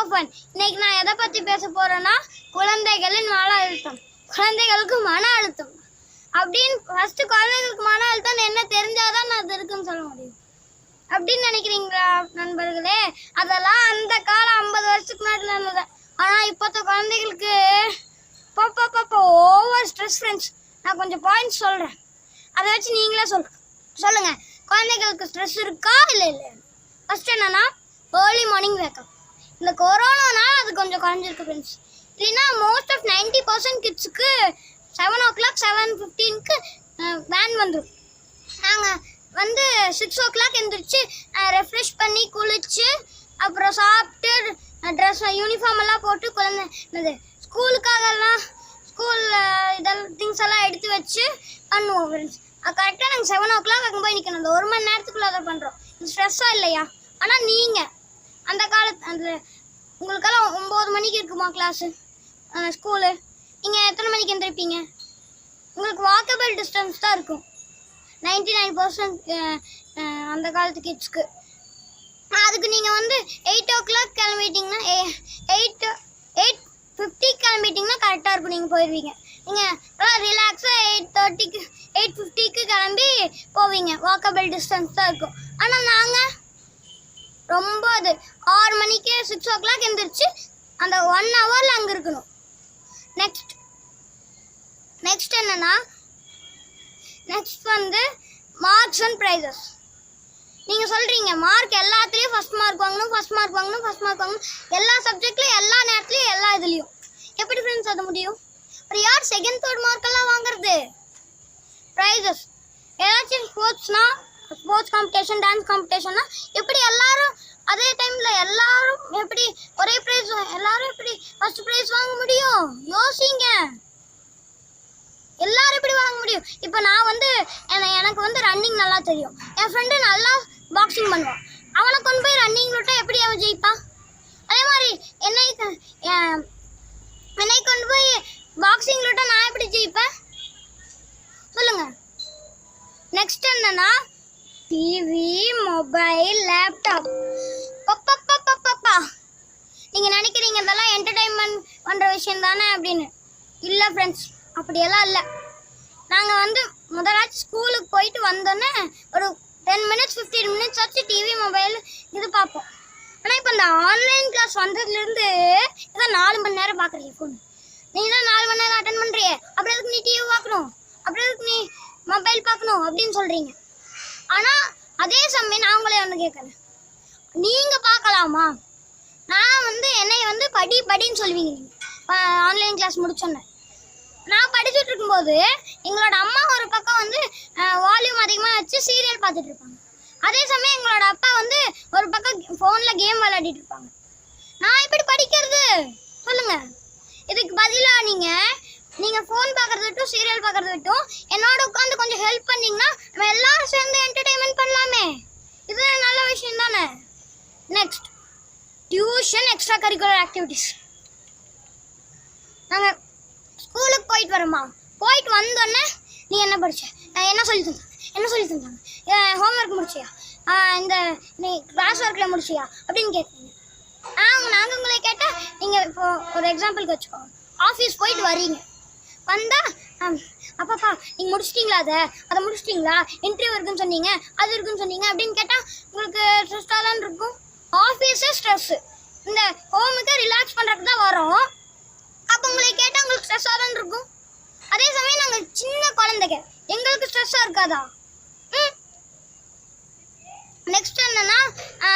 Of one. இன்னைக்கு நான் எதை பற்றி பேச போகிறேன்னா குழந்தைகளின் மன அழுத்தம். குழந்தைகளுக்கு மன அழுத்தம் அப்படின்னு ஃபஸ்ட்டு குழந்தைகளுக்கு மன அழுத்தம் என்ன தெரிஞ்சாதான் நான் அது இருக்குன்னு சொல்ல முடியும் அப்படின்னு நினைக்கிறீங்களா நண்பர்களே? அதெல்லாம் அந்த காலம் 50 வருஷத்துக்கு முன்னாடி நடந்தது. ஆனால் இப்போத்த குழந்தைகளுக்கு ஓவர் ஸ்ட்ரெஸ் ஃப்ரெண்ட்ஸ். நான் கொஞ்சம் பாயிண்ட்ஸ் சொல்கிறேன், அதை வச்சு நீங்களே சொல்லுங்கள் குழந்தைகளுக்கு ஸ்ட்ரெஸ் இருக்கா இல்லை இல்லை. ஃபஸ்ட் என்னன்னா ஏர்லி மார்னிங் வேக்கப். இந்த கொரோனானால அது கொஞ்சம் குறைஞ்சிருக்கு ஃப்ரெண்ட்ஸ். இல்லைன்னா மோஸ்ட் ஆஃப் 90% கிட்ஸுக்கு 7 o'clock 7:15க்கு வேன் வந்துடும். நாங்கள் வந்து 6 o'clock எழுந்திரிச்சு ரெஃப்ரெஷ் பண்ணி குளிச்சு அப்புறம் சாப்பிட்டு ட்ரெஸ் யூனிஃபார்ம் எல்லாம் போட்டு குழந்தை ஸ்கூலுக்காகலாம் இதெல்லாம் திங்ஸ் எல்லாம் எடுத்து வச்சு பண்ணுவோம் ஃப்ரெண்ட்ஸ். கரெக்டாக நாங்கள் 7 o'clock அங்கே போய் நிற்கணும். அந்த 1 மணி நேரத்துக்குள்ளே அதை பண்ணுறோம். இது ஸ்ட்ரெஸ்ஸாக இல்லையா? ஆனால் நீங்கள் அந்த காலத்து உங்களுக்கெல்லாம் 9 மணிக்கு இருக்குமா கிளாஸு ஸ்கூலு? நீங்கள் எத்தனை மணிக்கு எழுந்திருப்பீங்க? உங்களுக்கு வாக்கபிள் டிஸ்டன்ஸ் தான் இருக்கும் 99% அந்த காலத்து கிட்ஸ்க்கு. அதுக்கு நீங்கள் வந்து 8 o'clock கிளம்பிட்டிங்கன்னா 8:50 கிளம்பிட்டிங்கன்னா கரெக்டாக இருக்கும். நீங்கள் போயிடுவீங்க. நீங்கள் ரிலாக்ஸாக 8:30க்கு 8:50க்கு கிளம்பி போவீங்க. வாக்கபிள் டிஸ்டன்ஸ் தான் இருக்கும். ஆனால் நாங்கள் ரொம்ப அது 6 மணிக்கு 6 o'clock எழுந்திரிச்சு அந்த 1 hourல அங்கே இருக்கணும். நெக்ஸ்ட் என்னன்னா நெக்ஸ்ட் வந்து மார்க்ஸ் அண்ட் ப்ரைஸஸ். நீங்கள் சொல்கிறீங்க மார்க் எல்லாத்துலேயும் ஃபஸ்ட் மார்க் வாங்கணும். எல்லா சப்ஜெக்ட்லையும் எல்லா நேரத்துலையும் எல்லா இதுலேயும் எப்படி ஃப்ரெண்ட்ஸ் அது முடியும்? அப்புறம் யார் செகண்ட் தேர்ட் மார்க்கெல்லாம் வாங்குறது? ப்ரைஸஸ் ஏதாச்சும் ஸ்போர்ட்ஸ் காம்படிஷன் டான்ஸ் காம்படிஷன்னா எப்படி எல்லாரும் அதே டைமில் எல்லாரும் எப்படி ஒரே ப்ரைஸ் எல்லாரும் எப்படி ஃபஸ்ட் ப்ரைஸ் வாங்க முடியும்? யோசிங்க. எல்லாரும் எப்படி வாங்க முடியும்? இப்போ நான் வந்து எனக்கு வந்து ரன்னிங் நல்லா தெரியும். என் ஃப்ரெண்டு நல்லா பாக்ஸிங் பண்ணுவான். அவனை கொண்டு போய் ரன்னிங் விட்டால் எப்படி அவன் ஜெயிப்பான்? அதே மாதிரி என்னை கொண்டு போய் பாக்ஸிங் விட்டால் நான் எப்படி ஜெயிப்பேன் சொல்லுங்கள். நெக்ஸ்ட் என்னன்னா டிவி, மொபைல், லேப்டாப். நீங்கள் நினைக்கிறீங்க இதெல்லாம் என்டர்டைன்மெண்ட் பண்ணுற விஷயம் தானே அப்படின்னு. இல்லை ஃப்ரெண்ட்ஸ், அப்படியெல்லாம் இல்லை. நாங்கள் வந்து முதலாச்சும் ஸ்கூலுக்கு போயிட்டு வந்தோன்னே ஒரு 10 minutes 15 minutes ஆச்சு டிவி மொபைல் இது பார்ப்போம். ஆனால் இப்போ இந்த ஆன்லைன் கிளாஸ் வந்ததுலேருந்து இதான் 4 மணி நேரம் பார்க்குறீங்க ஃபோன். நீ தான் 4 மணி நேரம் அட்டன் பண்ணுறிய, அப்புறம் எதுக்கு நீ டிவி பார்க்கணும், அப்புறம் எதுக்கு நீ மொபைல் பார்க்கணும் அப்படின்னு சொல்கிறீங்க. ஆனால் அதே சமயம் நான் உங்களே வந்து கேட்குறேன், நீங்கள் பார்க்கலாமா? நான் வந்து என்னை வந்து படின்னு சொல்லுவீங்க நீங்கள் ஆன்லைன் கிளாஸ் முடிச்சோன்னே. நான் படிச்சுட்டு இருக்கும்போது எங்களோட அம்மா ஒரு பக்கம் வந்து வால்யூம் அதிகமாக வச்சு சீரியல் பார்த்துட்டு இருப்பாங்க. அதே சமயம் எங்களோட அப்பா வந்து ஒரு பக்கம் ஃபோனில் கேம் விளையாடிட்டு இருப்பாங்க. நான் எப்படி படிக்கிறது சொல்லுங்கள்? இதுக்கு பதிலாக நீங்கள் ஃபோன் பார்க்குறது விட்டும் சீரியல் பார்க்குறது விட்டும் என்னோட உட்காந்து கொஞ்சம் ஹெல்ப் பண்ணிங்கன்னா நம்ம எல்லாரும் சேர்ந்து என்டர்டெயின்மெண்ட் பண்ணலாமே. இது நல்ல விஷயம் தானே. Next tuition, extra curricular activities. நாங்கள் ஸ்கூலுக்கு போயிட்டு வரோமா, போயிட்டு வந்தோடனே நீ என்ன படிச்ச, என்ன சொல்லி தந்தாங்க, ஹோம்ஒர்க் முடிச்சியா, நீ கிளாஸ் ஒர்க்கில் முடிச்சியா அப்படின்னு கேட்குறீங்க. நாங்கள் உங்களை கேட்டால் நீங்கள் இப்போ ஒரு எக்ஸாம்பிளுக்கு வச்சுக்கோங்க. ஆஃபீஸ் போயிட்டு வரீங்க, வந்தால் அப்பாப்பா நீங்கள் முடிச்சிட்டிங்களா, அதை முடிச்சிட்டிங்களா, இன்டர்வியூ இருக்குன்னு சொன்னீங்க, அது இருக்குன்னு சொன்னீங்க அப்படின்னு கேட்டால் உங்களுக்கு ஸ்ட்ரெஸ்ஸாக தான் இருக்கும். ஆஃபீஸே ஸ்ட்ரெஸ்ஸு, இந்த ஹோமுக்கு ரிலாக்ஸ் பண்ணுறதுக்கு தான் வரோம். அப்போ உங்களை கேட்டால் உங்களுக்கு ஸ்ட்ரெஸ்ஸாக தான் இருக்கும். அதே சமயம் நாங்கள் சின்ன குழந்தைங்க, எங்களுக்கு ஸ்ட்ரெஸ்ஸாக இருக்காதா? நெக்ஸ்ட் என்னென்னா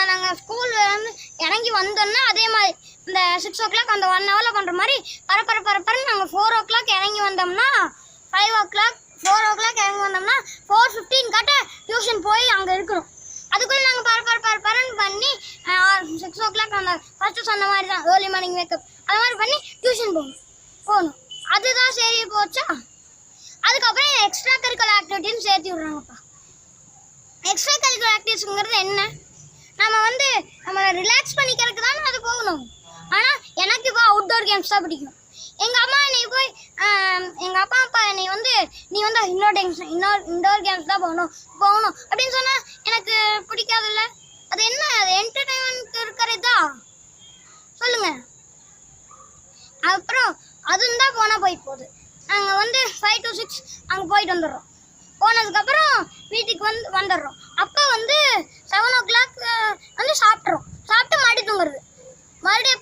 நாங்கள் ஸ்கூலில் வந்து இறங்கி வந்தோன்னா அதே மாதிரி இந்த 6 o'clock அந்த 1 hourல பண்ணுற மாதிரி பரப்பரன்னு நாங்கள் 4 o'clock இறங்கி வந்தோம்னா 5 o'clock 4 o'clock இறங்கி வந்தோம்னா 4:15 காட்ட டியூஷன் போய் அங்கே இருக்கணும். அதுக்குள்ளே நாங்கள் பரப்பரன்னு பண்ணி 6 o'clock அந்த ஃபஸ்ட்டு சொன்ன மாதிரி தான் ஏர்லி மார்னிங் வேக்கப் அது மாதிரி பண்ணி டியூஷன் போகணும். அதுதான் சரி போச்சா? அதுக்கப்புறம் எக்ஸ்ட்ரா கரிக்குலர் ஆக்டிவிட்டின்னு சேர்த்து விட்றாங்கப்பா. எக்ஸ்ட்ரா கரிக்குலர் ஆக்டிவிட்டிஸ்ங்கிறது என்ன? நம்ம வந்து நம்மளை ரிலாக்ஸ் பண்ணிக்கிறதுக்கு தானே அது போகணும். ஆனால் எனக்கு இப்போ அவுட்டோர் கேம்ஸ் தான் பிடிக்கும். எங்கள் அம்மா என்னை போய் எங்கள் அப்பா என்னை வந்து நீ வந்து இன்டோர் கேம்ஸ் தான் போகணும் அப்படின்னு சொன்னால் எனக்கு பிடிக்காதுல்ல. அது என்ன, அது என்டர்டைன்மெண்ட் இருக்கிறது தான். சொல்லுங்க. அப்புறம் அதுவும் தான் போனால் போய் போகுது. நாங்கள் வந்து 5 to 6 அங்கே போயிட்டு வந்துடுறோம். போனதுக்கப்புறம் வீட்டுக்கு வந்துடுறோம். அப்போ வந்து 7 o'clock வந்து சாப்பிட்றோம். சாப்பிட்டு மறுபடியும் தூங்குறது. மறுபடியும்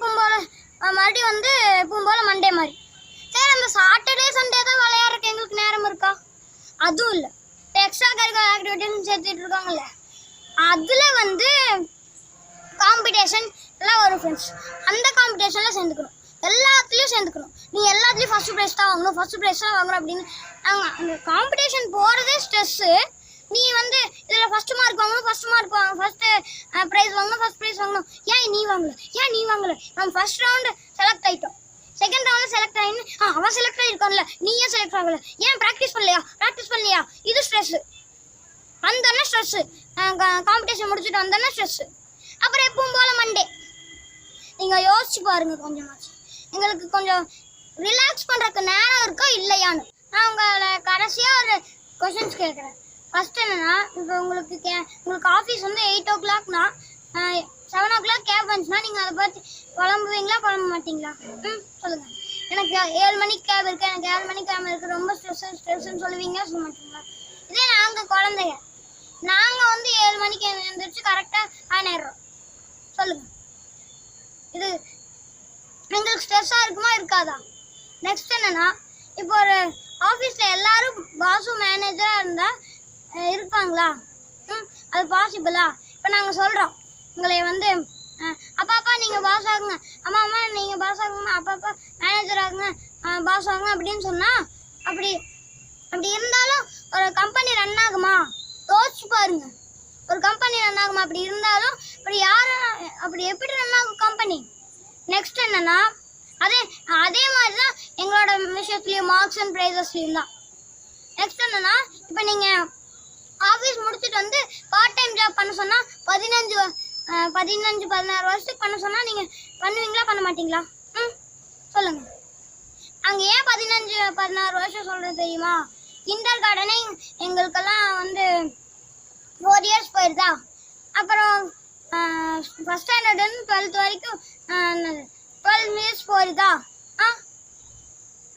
எப்பவும் போல் மண்டே மாதிரி. சரி, அந்த சாட்டர்டே சண்டே தான் விளையாடுறதுக்கு எங்களுக்கு நேரம் இருக்கா? அதுவும் இல்லை. எக்ஸ்ட்ரா கரிக்குலர் ஆக்டிவிட்டின்னு சேர்த்துட்டு இருக்காங்கல்ல, அதில் வந்து காம்படிஷன் எல்லாம் வரும் ஃப்ரெண்ட்ஸ். அந்த காம்படிஷனில் சேர்ந்துக்கணும். எல்லாத்துலேயும் சேர்ந்துக்கணும். நீங்கள் எல்லாத்துலேயும் ஃபஸ்ட்டு ப்ரைஸ் தான் வாங்கணும், ஃபஸ்ட்டு ப்ரைஸ் தான் வாங்கணும் அப்படின்னு நாங்கள் அந்த காம்படிஷன் போகிறதே ஸ்ட்ரெஸ்ஸு. நீ வந்து இதில் ஃபஸ்ட்டு மார்க் வாங்கணும், ஃபஸ்ட்டு ப்ரைஸ் வாங்கணும், ஃபஸ்ட் ப்ரைஸ் வாங்கணும். ஏன் நீ வாங்கலை? நம்ம ஃபஸ்ட் ரவுண்டு செலக்ட் ஆகிட்டோம், செகண்ட் ரவுண்டில் செலக்ட் ஆகின்னு அவன் செலக்ட் ஆகிருக்கான்ல, நீ ஏன் செலக்ட் ஆகலை? ஏன் ப்ராக்டிஸ் பண்ணலையா? இது ஸ்ட்ரெஸ்ஸு. வந்தோன்னே ஸ்ட்ரெஸ்ஸு. காம்படிஷன் முடிச்சுட்டு வந்தோன்னே ஸ்ட்ரெஸ்ஸு. அப்புறம் எப்பவும் போல் மண்டே. நீங்கள் யோசிச்சு பாருங்கள் கொஞ்சமாச்சு. எங்களுக்கு கொஞ்சம் ரிலாக்ஸ் பண்ணுறதுக்கு நேரம் இருக்கா இல்லையான்னு நான் உங்களை கடைசியாக ஒரு கொஷின்ஸ் கேட்குறேன். ஃபஸ்ட் என்னென்னா, இப்போ உங்களுக்கு ஆஃபீஸ் வந்து 8 o'clockனா 7 o'clock கேப் வந்துச்சுன்னா நீங்கள் அதை பார்த்து புலம்ப மாட்டிங்களா? சொல்லுங்கள். எனக்கு 7 மணிக்கு கேப் இருக்குது, எனக்கு 7 மணிக்கு கேப் இருக்குது, ரொம்ப ஸ்ட்ரெஸ்ன்னு சொல்லுவீங்க, சொல்ல மாட்டீங்களா? இதே நாங்கள் குழந்தைங்க, நாங்கள் வந்து 7 மணிக்கு எழுந்திரிச்சு கரெக்டாக ஆயிடுறோம். சொல்லுங்கள். இது எங்களுக்கு ஸ்ட்ரெஸ்ஸாக இருக்குமா இருக்காதா? நெக்ஸ்ட் என்னென்னா, இப்போ ஒரு ஆஃபீஸில் எல்லாரும் பாஸும் மேனேஜராக இருந்தால் இருப்பாங்களா? அது பாசிபிளா? இப்போ நாங்கள் சொல்கிறோம் உங்களை வந்து அப்பா நீங்கள் பாஸ் ஆகுங்க, அம்மா நீங்கள் பாஸ் ஆகுங்க, அப்பா மேனேஜர் ஆகுங்க, பாஸ் ஆகுங்க அப்படின்னு சொன்னால் அப்படி இருந்தாலும் ஒரு கம்பெனி ரன் ஆகுமா? யோசிச்சு பாருங்க. ஒரு கம்பெனி ரன் ஆகுமா? அப்படி இருந்தாலும் அப்படி எப்படி ரன் ஆகும் கம்பெனி? நெக்ஸ்ட் என்னன்னா, அதே மாதிரி தான் எங்களோட விஷயத்துலையும் மார்க்ஸ் அண்ட் ப்ரைஸஸ்லையும் தான். நெக்ஸ்ட் என்னன்னா, இப்போ நீங்கள் ஆஃபீஸ் முடிச்சுட்டு வந்து பார்ட் டைம் ஜாப் பண்ண சொன்னால் 15-16 வருஷத்துக்கு பண்ண சொன்னால் நீங்கள் பண்ணுவீங்களா பண்ண மாட்டிங்களா? சொல்லுங்கள். அங்கே ஏன் 15-16 வருஷம் சொல்கிறது தெரியுமா? கிண்டர் கார்டனே எங்களுக்கெல்லாம் வந்து 4 years போயிடுதா. அப்புறம் ஃபஸ்ட் ஸ்டாண்டர்டுன்னு 12th வரைக்கும் 12 years போயிடுதா.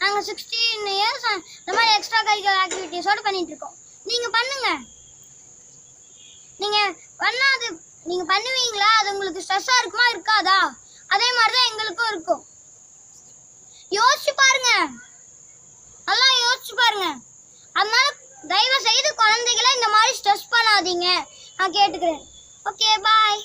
நாங்கள் 16 years இந்த மாதிரி எக்ஸ்ட்ரா கரிக்குலர் ஆக்டிவிட்டீஸோடு பண்ணிகிட்ருக்கோம். நீங்கள் பண்ணுங்கள். நீங்கள் பண்ணுவீங்களா? அது உங்களுக்கு ஸ்ட்ரெஸ்ஸாக இருக்குமா இருக்காதா? அதே மாதிரி தான் எங்களுக்கும் இருக்கும். யோசிச்சு பாருங்க, நல்லா யோசிச்சு பாருங்க. அதனால தயவு செய்து குழந்தைகளை இந்த மாதிரி ஸ்ட்ரெஸ் பண்ணாதீங்க, நான் கேட்டுக்கிறேன். ஓகே, பாய்.